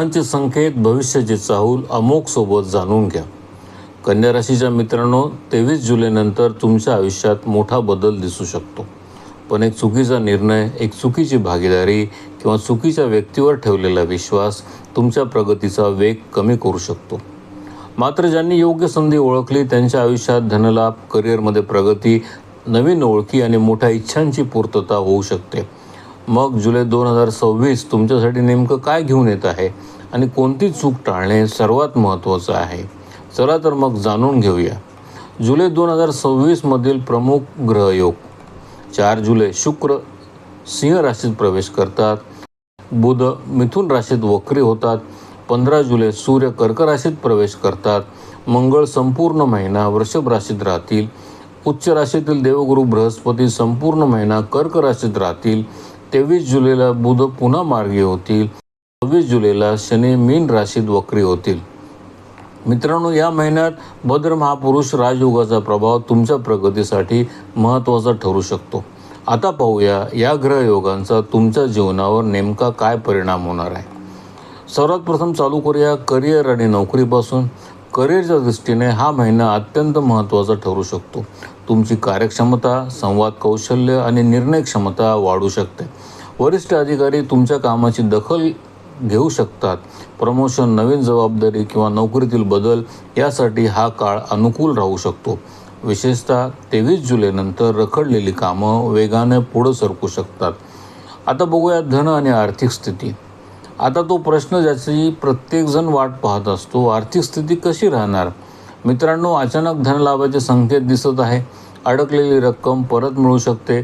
ग्रहांचे संकेत, भविष्याचे चाहूल अमोघ सोबत जाणून घ्या. कन्या राशीच्या मित्रांनो, 23 जुलैनंतर तुमच्या आयुष्यात मोठा बदल दिसू शकतो. पण एक चुकीचा निर्णय, एक चुकीची भागीदारी किंवा चुकीच्या व्यक्तीवर ठेवलेला विश्वास तुमच्या प्रगतीचा वेग कमी करू शकतो. मात्र ज्यांनी योग्य संधी ओळखली त्यांच्या आयुष्यात धनलाभ, करिअरमध्ये प्रगती, नवीन ओळखी आणि मोठ्या इच्छांची पूर्तता होऊ शकते. मग जुलै 2026 तुमच्यासाठी नेमकं काय घेऊन येत आहे आणि कोणती चूक टाळणे सर्वात महत्त्वाचं आहे? चला तर मग जाणून घेऊया. जुलै 2026 मधील प्रमुख ग्रहयोग. 4 जुलै शुक्र सिंह राशीत प्रवेश करतात. बुध मिथुन राशीत वक्री होतात. 15 जुलै सूर्य कर्क राशीत प्रवेश करतात. मंगळ संपूर्ण महिना वृषभ राशीत राहतील. उच्च राशीतील देवगुरु बृहस्पती संपूर्ण महिना कर्क राशीत राहतील. 23 जुलैला बुध पुन्हा मार्गी होतील. 26 जुलैला शनी मीन राशीत वक्री होतील. मित्रांनो, या महिन्यात भद्र महापुरुष राजयोगाचा प्रभाव तुमच्या प्रगतीसाठी महत्त्वाचा ठरू शकतो. आता पाहूया या ग्रहयोगांचा तुमच्या जीवनावर नेमका काय परिणाम होणार आहे. सर्वात प्रथम चालू करूया करिअर आणि नोकरीपासून. करिअरच्या दृष्टीने हा महिना अत्यंत महत्त्वाचा ठरू शकतो. तुमची कार्यक्षमता, संवाद कौशल्य आणि निर्णय क्षमता वाढू शकते. वरिष्ठ अधिकारी तुमच्या कामाची दखल घेऊ शकतात. प्रमोशन, नवीन जबाबदारी किंवा नोकरीतील बदल यासाठी हा काळ अनुकूल राहू शकतो. विशेषतः 23 जुलैनंतर रखडलेली कामं वेगाने पुढे सरकू शकतात. आता बघूया धन आणि आर्थिक स्थिती. आता तो प्रश्न ज्याची प्रत्येकजण वाट पाहत असतो, आर्थिक स्थिती कशी राहणार? मित्रांनो, अचानक धनलाभाचे संकेत दिसत आहे. अडकलेली रक्कम परत मिळू शकते.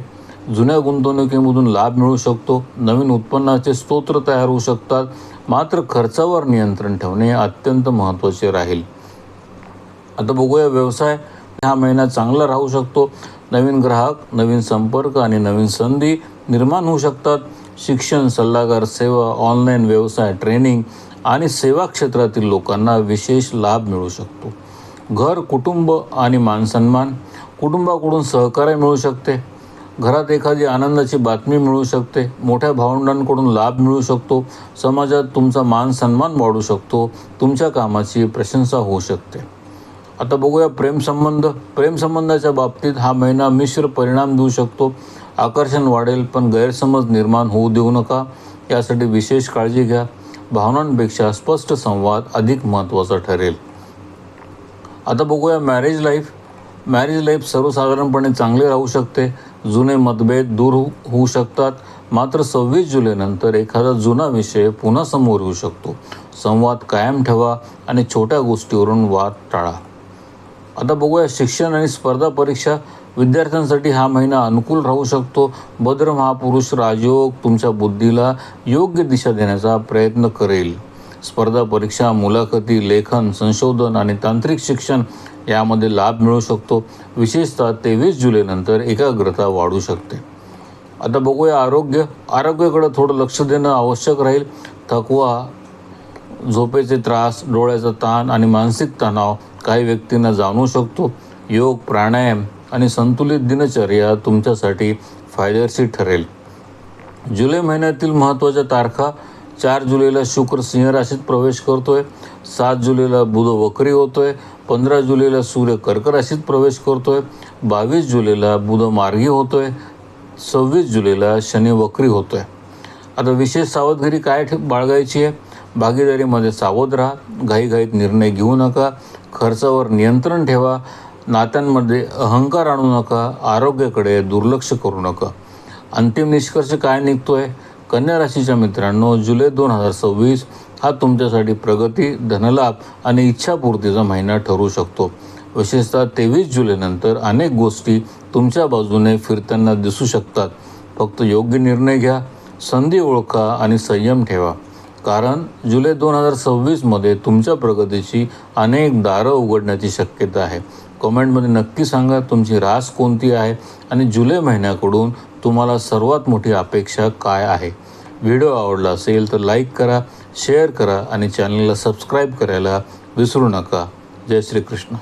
जुन्या गुंतवणुकीमधून लाभ मिळू शकतो. नवीन उत्पन्नाचे स्तोत्र तयार होऊ शकतात. मात्र खर्चावर नियंत्रण ठेवणे अत्यंत महत्त्वाचे राहील. आता बघूया व्यवसाय. हा महिना चांगला राहू शकतो. नवीन ग्राहक, नवीन संपर्क आणि नवीन संधी निर्माण होऊ शकतात. शिक्षण, सल्लागार सेवा, ऑनलाईन व्यवसाय, ट्रेनिंग आणि सेवा क्षेत्रातील लोकांना विशेष लाभ मिळू शकतो. घर, कुटुंब आणि मानसन्मान. कुटुंबाकडून सहकार्य मिळू शकते. घरात एखादी आनंदाची बातमी मिळू शकते. मोठ्या भावंडांकडून लाभ मिळू शकतो. समाजात तुमचा मानसन्मान वाढू शकतो. तुमच्या कामाची प्रशंसा होऊ शकते. आता बघूया प्रेमसंबंध. प्रेमसंबंधाच्या बाबतीत हा महिना मिश्र परिणाम देऊ शकतो. आकर्षण वाढेल, पण गैरसमज निर्माण होऊ देऊ नका. यासाठी विशेष काळजी घ्या. भावनांपेक्षा स्पष्ट संवाद अधिक महत्त्वाचा ठरेल. आता बघूया मॅरेज लाईफ. मॅरेज लाईफ सर्वसाधारणपणे चांगले राहू शकते. जुने मतभेद दूर होऊ शकतात. मात्र 26 जुलैनंतर एखादा जुना विषय पुन्हा समोर येऊ शकतो. संवाद कायम ठेवा आणि छोट्या गोष्टीवरून वाद टाळा. आता बघूया शिक्षण आणि स्पर्धा परीक्षा. विद्यार्थ्यांसाठी हा महिना अनुकूल राहू शकतो. भद्र महापुरुष राजयोग तुमच्या बुद्धीला योग्य दिशा देण्याचा प्रयत्न करेल. स्पर्धा परीक्षा, मुलाखती, लेखन, संशोधन आणि तांत्रिक शिक्षण यामध्ये लाभ मिळू शकतो. विशेषतः 23 जुलैनंतर एकाग्रता वाढू शकते. आता बघूया आरोग्य. आरोग्याकडे थोडं लक्ष देणं आवश्यक राहील. थकवा, झोपेचे त्रास, डोळ्याचा ताण आणि मानसिक तणाव काही व्यक्तींना जाणवू शकतो. योग, प्राणायाम आणि संतुलित दिनचर्या तुमच्यासाठी फायदेशीर ठरेल. जुलै महिन्यातील महत्त्वाच्या तारखा. 4 जुलैला शुक्र सिंह राशीत प्रवेश करतोय. 7 जुलैला बुध वक्री होतोय. 15 जुलैला सूर्य कर्क राशीत प्रवेश करतोय. 22 जुलैला बुध मार्गी होतोय. 26 जुलैला शनी वक्री होतोय. आता विशेष सावधगिरी काय बाळगायची आहे? भागीदारीमध्ये सावध राहा. घाईघाईत निर्णय घेऊ नका. खर्चावर नियंत्रण ठेवा. नात्यांमध्ये अहंकार आणू नका. आरोग्याकडे दुर्लक्ष करू नका. अंतिम निष्कर्ष काय निघतोय? कन्या राशीच्या मित्रांनो, जुलै 2026 हा तुमच्यासाठी प्रगती, धनलाभ आणि इच्छापूर्तीचा महिना ठरू शकतो. विशेषतः 23 जुलैनंतर अनेक गोष्टी तुमच्या बाजूने फिरताना दिसू शकतात. फक्त योग्य निर्णय घ्या, संधी ओळखा आणि संयम ठेवा. कारण जुलै 2026मध्ये तुमच्या प्रगतीची अनेक दारं उघडण्याची शक्यता आहे. कमेंटमध्ये नक्की सांगा तुमची रास कोणती आहे आणि जुलै महिन्याकडून तुम्हाला सर्वात मोठी अपेक्षा काय आहे. व्हिडिओ आवडला असेल तर लाईक करा, शेअर करा आणि चॅनलला सबस्क्राईब करायला विसरू नका. जय श्री कृष्ण.